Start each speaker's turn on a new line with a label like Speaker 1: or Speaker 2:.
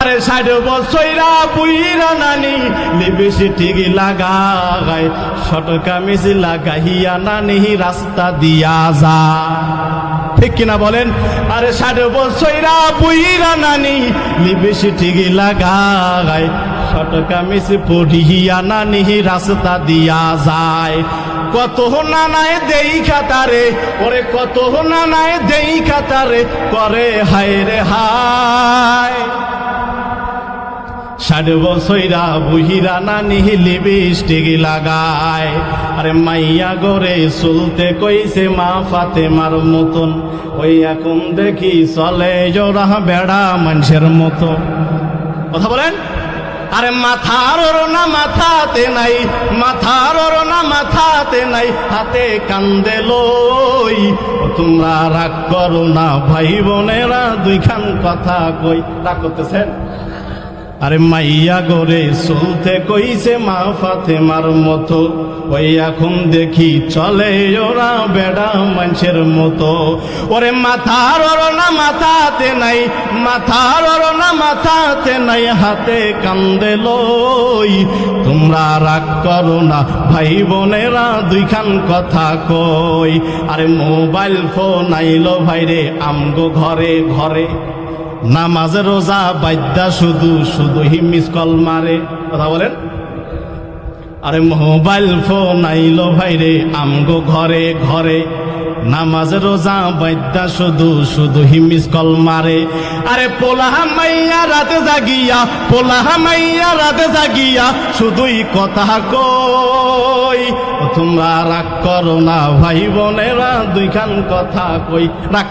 Speaker 1: আরে 60 বছরা বুইরা নানি লিপস্টিক লাগায়, শর্ট কামিজ লাগাইয়া নানি রাস্তা দিয়া যা। ঠিক কিনা বলেন? আরে 60 বছরা বুইরা নানি লিপস্টিক লাগায়, শর্ট কামিজ পরিয়া নানি রাস্তা দিয়া যায়। কত নানায় দেইখা তারে, ওরে কত নানায় দেইখা তারে করে হায় রে হায়। 60 বছরা বুহিরা নানি লিপস্টিক লাগায়। আরে মাইয়া গরে চলতে কইছে মা ফাতেমার মতন, ওই এখন দেখি চলে জোড়া বেড়া মানুষের মতো। কথা বলেন? আরে মাথার ওড়না মাথাতে নাই, মাথার ওড়না মাথাতে নাই, হাতে কান্দে লই। তোমরা রাগ করো না ভাই বোনেরা, দুইখান কথা কই। রাগ করতেছেন? আরে মাইয়া গরে চলতে কইছে মা ফাতেমার মতো, ওই এখন দেখি চলে ওরা বেড়া মানুষের মতো। ওরে মাথার ওড়না মাথাতে নাই, মাথার ওড়না মাথাতে নাই, হাতে কান্দে লই। তোমরা রাগ করো না ভাই বোনেরা, দুইখান কথা কই। আরে মোবাইল ফোন আইলো ভাইরে আমগো ঘরে ঘরে, নামাজ রোজা বাদ্যা শুধু শুধু মিস কল মারে। কথা বলেন? আরে মোবাইল ফোন আইলো ভাইরে আমগো ঘরে ঘরে, নামাজ রোজা বাদ্যা শুধু শুধু মিস কল মারে। আরে পোলাহা মাইয়া রাতে জাগিয়া, পোলাহা মাইয়া রাতে জাগিয়া শুধুই কথা কই। তোমরা রাগ করো না ভাই বোনেরা, দুইখান কথা কই। রাগ